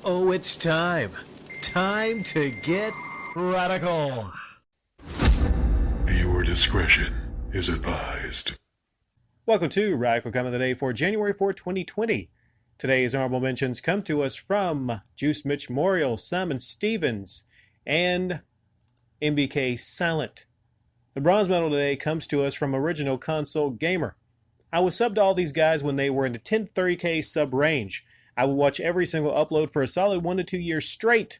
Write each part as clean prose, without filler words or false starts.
Oh, it's time. Time to get radical. Viewer discretion is advised. Welcome to Radical Comment of the Day for January 4, 2020. Today's honorable mentions come to us from Juice Mitch Memorial, Simon Stevens, and MBK Silent. The bronze medal today comes to us from Original Console Gamer. I was subbed to all these guys when they were in the 1030k sub range. I would watch every single upload for a solid 1 to 2 years straight.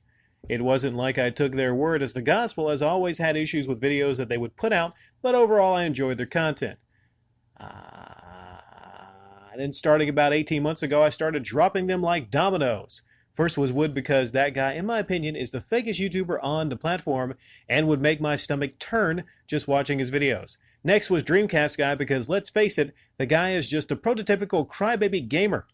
It wasn't like I took their word as the gospel, as I always had issues with videos that they would put out, but overall I enjoyed their content. And then starting about 18 months ago, I started dropping them like dominoes. First was Wood because that guy, in my opinion, is the fakest YouTuber on the platform and would make my stomach turn just watching his videos. Next was Dreamcast Guy because, let's face it, the guy is just a prototypical crybaby gamer.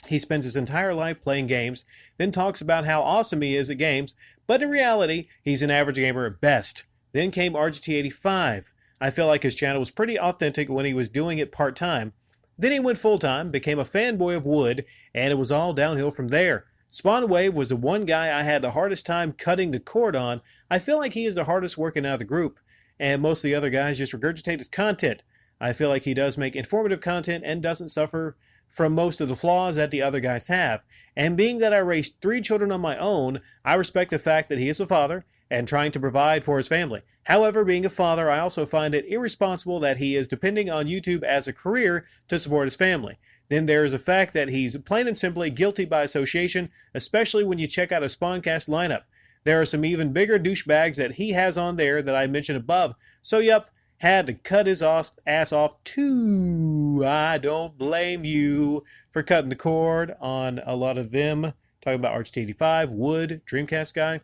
He spends his entire life playing games, then talks about how awesome he is at games, but in reality, he's an average gamer at best. Then came RGT85. I feel like his channel was pretty authentic when he was doing it part-time. Then he went full-time, became a fanboy of Wood, and it was all downhill from there. Spawnwave was the one guy I had the hardest time cutting the cord on. I feel like he is the hardest working out of the group, and most of the other guys just regurgitate his content. I feel like he does make informative content and doesn't suffer from most of the flaws that the other guys have. And being that I raised 3 children on my own, I respect the fact that he is a father and trying to provide for his family. However, being a father, I also find it irresponsible that he is depending on YouTube as a career to support his family. Then there is the fact that he's plain and simply guilty by association, especially when you check out a Spawncast lineup. There are some even bigger douchebags that he has on there that I mentioned above. So yep, had to cut his ass off too. I don't blame you for cutting the cord on a lot of them. Talking about RGT85, Wood, Dreamcast Guy.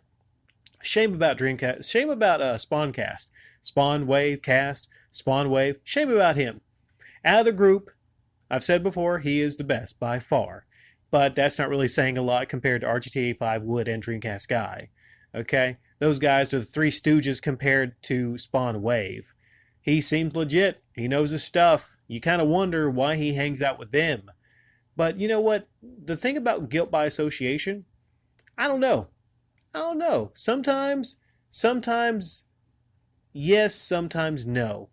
Shame about Dreamcast. Shame about Spawncast. Spawnwave Cast. Spawnwave. Shame about him. Out of the group, I've said before, he is the best by far. But that's not really saying a lot compared to RGT85, Wood, and Dreamcast Guy. Okay? Those guys are the 3 stooges compared to Spawnwave. He seems legit. He knows his stuff. You kind of wonder why he hangs out with them. But you know what? The thing about guilt by association, I don't know. Sometimes yes, sometimes no.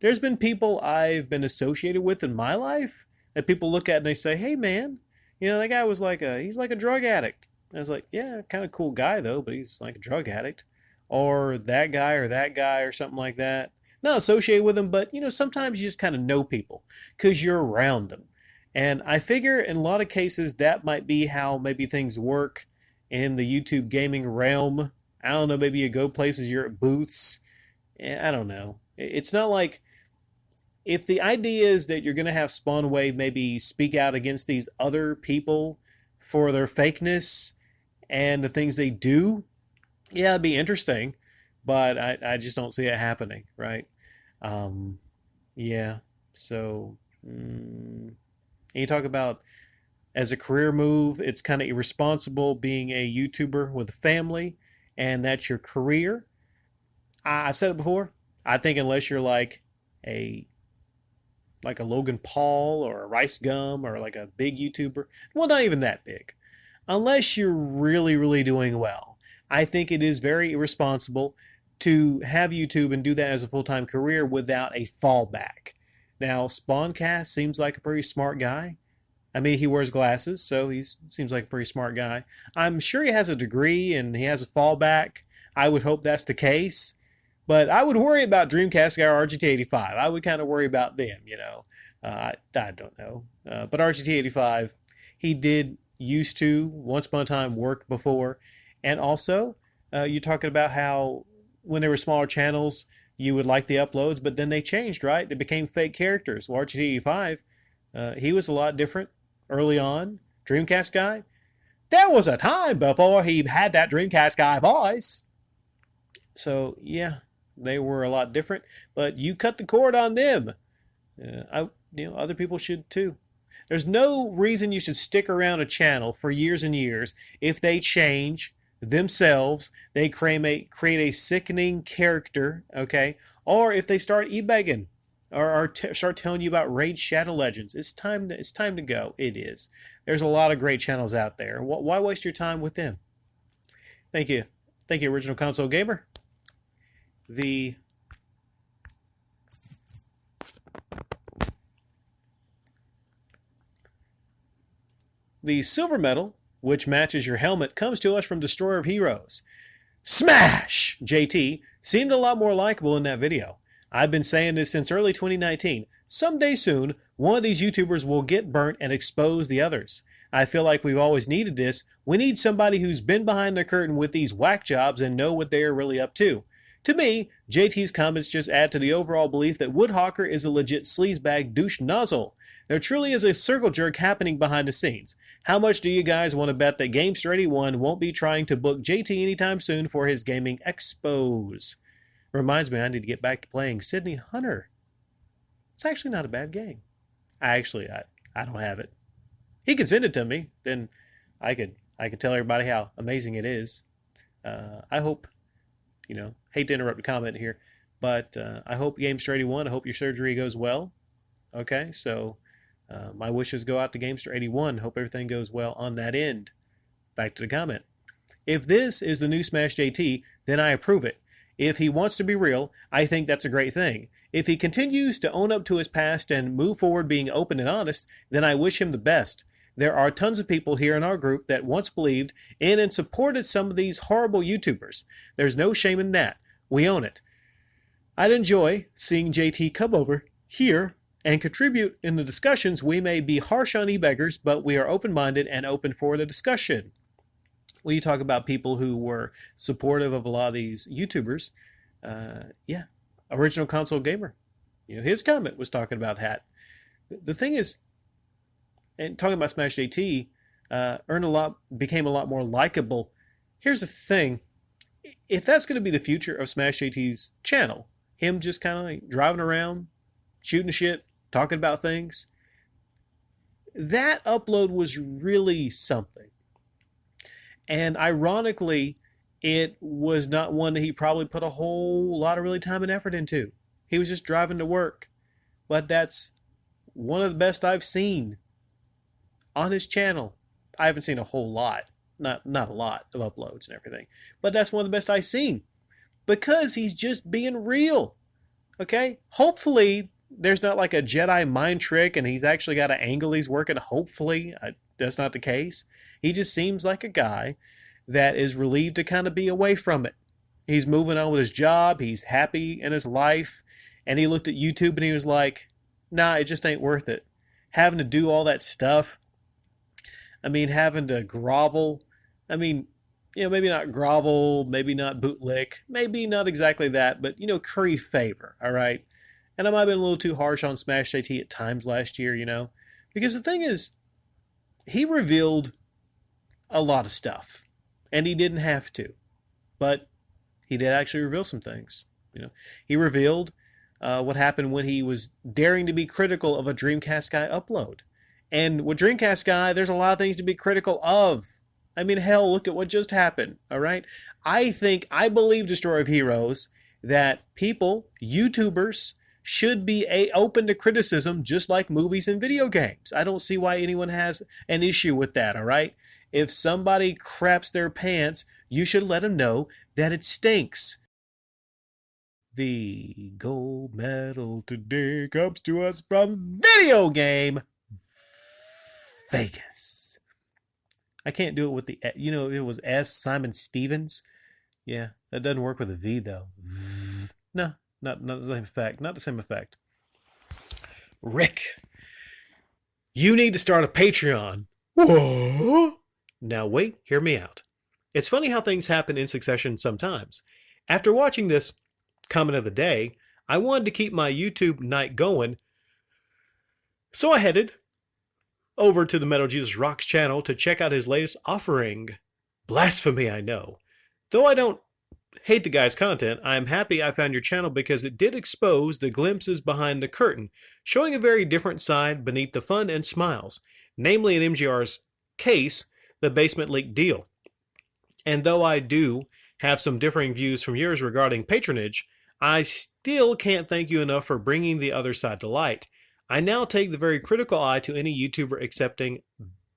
There's been people I've been associated with in my life that people look at and they say, hey man, you know, that guy was he's like a drug addict. And I was like, yeah, kind of cool guy though, but he's like a drug addict. Or that guy or something like that. Not associated with them, but you know, sometimes you just kind of know people because you're around them. And I figure in a lot of cases that might be how maybe things work in the YouTube gaming realm. I don't know, maybe you go places, you're at booths. I don't know. It's not like, if the idea is that you're going to have Spawnwave maybe speak out against these other people for their fakeness and the things they do, yeah, it'd be interesting, but I just don't see it happening, right? Yeah, so you talk about as a career move, it's kind of irresponsible being a YouTuber with a family, and that's your career. I've said it before. I think unless you're like a Logan Paul or a Rice Gum or like a big YouTuber, well, not even that big, unless you're really, really doing well, I think it is very irresponsible to have YouTube and do that as a full-time career without a fallback. Now, Spawncast seems like a pretty smart guy. I mean, he wears glasses, so he seems like a pretty smart guy. I'm sure he has a degree and he has a fallback. I would hope that's the case. But I would worry about Dreamcast Guy or RGT85. I would kind of worry about them, you know. I don't know. But RGT85, he did used to, once upon a time, work before. And also, you're talking about how when there were smaller channels, you would like the uploads, but then they changed, right? They became fake characters. Well, RGT85, he was a lot different early on. Dreamcast Guy, there was a time before he had that Dreamcast Guy voice. So, yeah, they were a lot different, but you cut the cord on them. Other people should too. There's no reason you should stick around a channel for years and years if they change themselves, they create a sickening character, okay? Or if they start e-begging, start telling you about Raid Shadow Legends. It's time to go. It is. There's a lot of great channels out there. Why waste your time with them? Thank you, Original Console Gamer. The silver medal, which matches your helmet, comes to us from Destroyer of Heroes. Smash! JT seemed a lot more likable in that video. I've been saying this since early 2019. Someday soon, one of these YouTubers will get burnt and expose the others. I feel like we've always needed this. We need somebody who's been behind the curtain with these whack jobs and know what they are really up to. To me, JT's comments just add to the overall belief that Woodhawker is a legit sleazebag douche nozzle. There truly is a circle jerk happening behind the scenes. How much do you guys want to bet that Gamester81 won't be trying to book JT anytime soon for his gaming expos? Reminds me I need to get back to playing Sydney Hunter. It's actually not a bad game. I don't have it. He can send it to me, then I could tell everybody how amazing it is. I hope, hate to interrupt the comment here, but I hope Gamester81, I hope your surgery goes well. Okay, so my wishes go out to Gamester81. Hope everything goes well on that end. Back to the comment. If this is the new Smash JT, then I approve it. If he wants to be real, I think that's a great thing. If he continues to own up to his past and move forward being open and honest, then I wish him the best. There are tons of people here in our group that once believed in and supported some of these horrible YouTubers. There's no shame in that. We own it. I'd enjoy seeing JT come over here and contribute in the discussions. We may be harsh on e-beggars, but we are open-minded and open for the discussion. When you talk about people who were supportive of a lot of these YouTubers, Original Console Gamer, his comment was talking about that. The thing is, and talking about Smash JT, became a lot more likable. Here's the thing. If that's going to be the future of Smash JT's channel, him just kind of like driving around, shooting shit, talking about things, that upload was really something. And ironically, it was not one that he probably put a whole lot of really time and effort into. He was just driving to work. But that's one of the best I've seen on his channel. I haven't seen a whole lot, not a lot of uploads and everything, but that's one of the best I've seen because he's just being real. Okay, hopefully there's not like a Jedi mind trick and he's actually got an angle he's working. Hopefully that's not the case. He just seems like a guy that is relieved to kind of be away from it. He's moving on with his job. He's happy in his life. And he looked at YouTube and he was like, nah, it just ain't worth it. Having to do all that stuff. Having to grovel. Maybe not grovel, maybe not bootlick, maybe not exactly that, but, curry favor, all right? And I might have been a little too harsh on Smash JT at times last year, because the thing is, he revealed a lot of stuff, and he didn't have to, but he did actually reveal some things. He revealed what happened when he was daring to be critical of a Dreamcast Guy upload. And with Dreamcast Guy, there's a lot of things to be critical of. Hell, look at what just happened, all right? I believe, Destroyer of Heroes, that people, YouTubers, should be open to criticism just like movies and video games. I don't see why anyone has an issue with that, all right? If somebody craps their pants, you should let them know that it stinks. The gold medal today comes to us from Video Game Vegas. I can't do it with the, it was S, Simon Stevens. Yeah, that doesn't work with a V, though. No, not the same effect. Not the same effect. Rick, you need to start a Patreon. Whoa. Now wait, hear me out. It's funny how things happen in succession sometimes. After watching this comment of the day, I wanted to keep my YouTube night going, so I headed over to the Metal Jesus Rocks channel to check out his latest offering. Blasphemy, I know. Though I don't hate the guy's content, I am happy I found your channel because it did expose the glimpses behind the curtain, showing a very different side beneath the fun and smiles, namely in MGR's case, the basement leak deal. And though I do have some differing views from yours regarding patronage, I still can't thank you enough for bringing the other side to light. I now take the very critical eye to any YouTuber accepting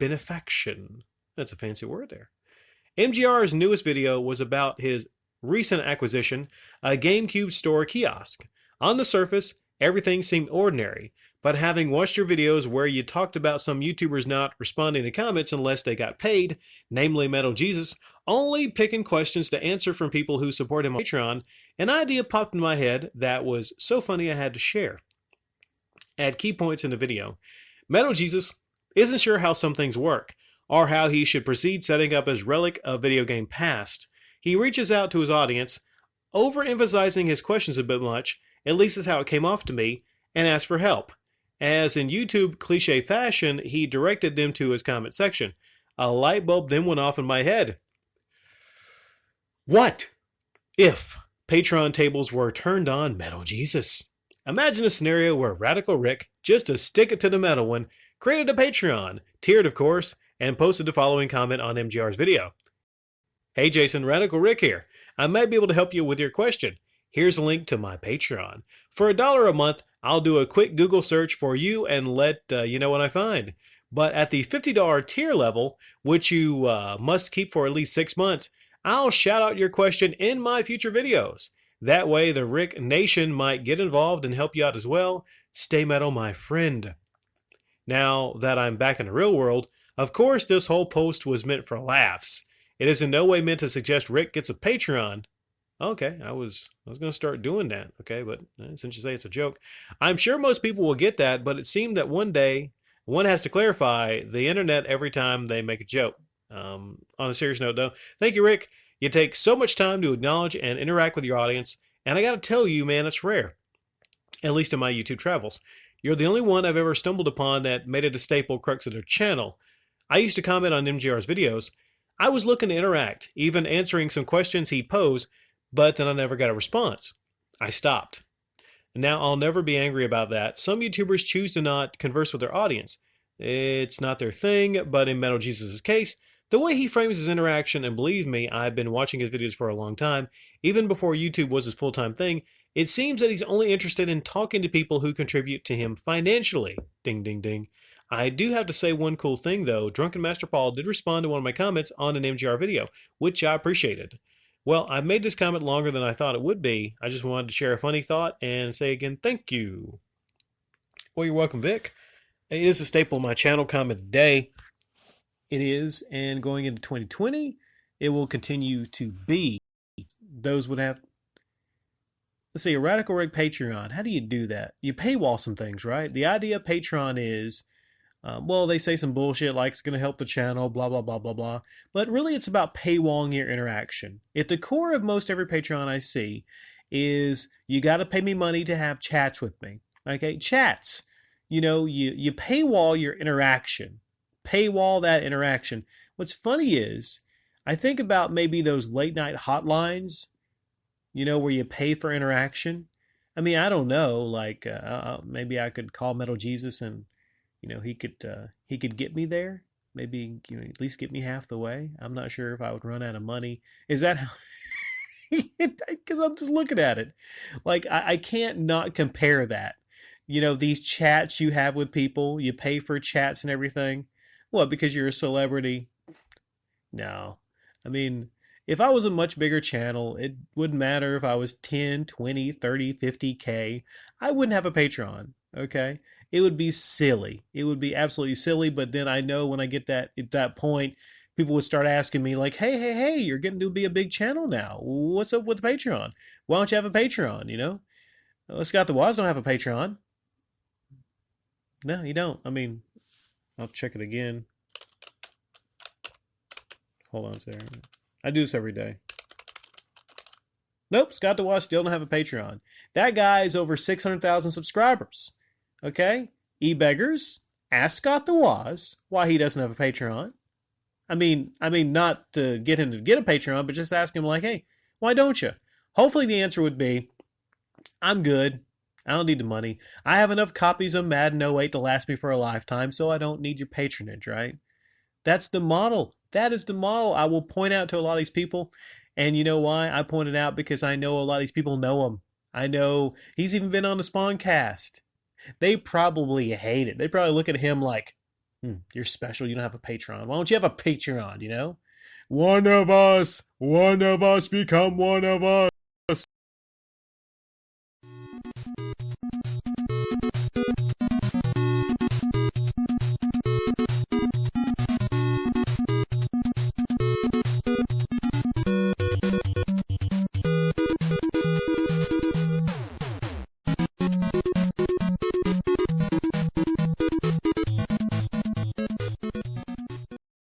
benefaction. That's a fancy word there. MGR's newest video was about his recent acquisition, a GameCube store kiosk. On the surface, everything seemed ordinary, but having watched your videos where you talked about some YouTubers not responding to comments unless they got paid, namely Metal Jesus, only picking questions to answer from people who support him on Patreon, an idea popped in my head that was so funny I had to share. At key points in the video, Metal Jesus isn't sure how some things work, or how he should proceed setting up his relic of video game past. He reaches out to his audience, overemphasizing his questions a bit much, at least is how it came off to me, and asks for help. As in YouTube cliche fashion, he directed them to his comment section. A light bulb then went off in my head. What if Patreon tables were turned on Metal Jesus? Imagine a scenario where Radical Rick, just to stick it to the metal one, created a Patreon, tiered of course, and posted the following comment on MGR's video. Hey Jason, Radical Rick here. I might be able to help you with your question. Here's a link to my Patreon. For $1 a month, I'll do a quick Google search for you and let you know what I find. But at the $50 tier level, which you must keep for at least 6 months, I'll shout out your question in my future videos. That way the Rick Nation might get involved and help you out as well. Stay metal, my friend. Now that I'm back in the real world, of course this whole post was meant for laughs. It is in no way meant to suggest Rick gets a Patreon. Okay, I was going to start doing that, okay, but since you say it's a joke, I'm sure most people will get that, but it seemed that one day one has to clarify the internet every time they make a joke. On a serious note, though, thank you, Rick. You take so much time to acknowledge and interact with your audience, and I got to tell you, man, it's rare, at least in my YouTube travels. You're the only one I've ever stumbled upon that made it a staple crux of their channel. I used to comment on MGR's videos. I was looking to interact, even answering some questions he'd pose, but then I never got a response. I stopped. Now, I'll never be angry about that. Some YouTubers choose to not converse with their audience. It's not their thing, but in Metal Jesus' case, the way he frames his interaction, and believe me, I've been watching his videos for a long time, even before YouTube was his full-time thing, it seems that he's only interested in talking to people who contribute to him financially. Ding, ding, ding. I do have to say one cool thing, though. Drunken Master Paul did respond to one of my comments on an MGR video, which I appreciated. Well, I've made this comment longer than I thought it would be. I just wanted to share a funny thought and say again, thank you. Well, you're welcome, Vic. It is a staple of my channel comment today. It is, and going into 2020, it will continue to be. Those would have, let's see, a Radical Rick Patreon. How do you do that? You paywall some things, right? The idea of Patreon is, well, they say some bullshit like it's going to help the channel, blah, blah, blah, blah, blah. But really, it's about paywalling your interaction. At the core of most every Patreon I see is you got to pay me money to have chats with me. Okay, chats. You know, you paywall your interaction. Paywall that interaction. What's funny is, I think about maybe those late night hotlines, you know, where you pay for interaction. I mean, I don't know, like maybe I could call Metal Jesus and, you know, he could get me there. Maybe, you know, at least get me half the way. I'm not sure if I would run out of money. Is that how? Because I'm just looking at it. Like, I can't not compare that. You know, these chats you have with people, you pay for chats and everything. What, because you're a celebrity? No. I mean, if I was a much bigger channel, it wouldn't matter if I was 10, 20, 30, 50K. I wouldn't have a Patreon, okay? It would be silly. It would be absolutely silly, but then I know when I get at that point, people would start asking me like, hey, you're getting to be a big channel now. What's up with Patreon? Why don't you have a Patreon, you know? Scott the Woz don't have a Patreon. No, you don't. I mean, I'll check it again. Hold on a second. I do this every day. Nope, Scott the Woz still don't have a Patreon. That guy is over 600,000 subscribers. Okay? E-beggars, ask Scott the Woz why he doesn't have a Patreon. I mean, not to get him to get a Patreon, but just ask him like, hey, why don't you? Hopefully the answer would be, I'm good. I don't need the money. I have enough copies of Madden 08 to last me for a lifetime, so I don't need your patronage, right? That's the model. That is the model I will point out to a lot of these people. And you know why? I point it out because I know a lot of these people know them. I know he's even been on the Spawn cast. They probably hate it. They probably look at him like, you're special. You don't have a Patreon. Why don't you have a Patreon, you know? One of us become one of us.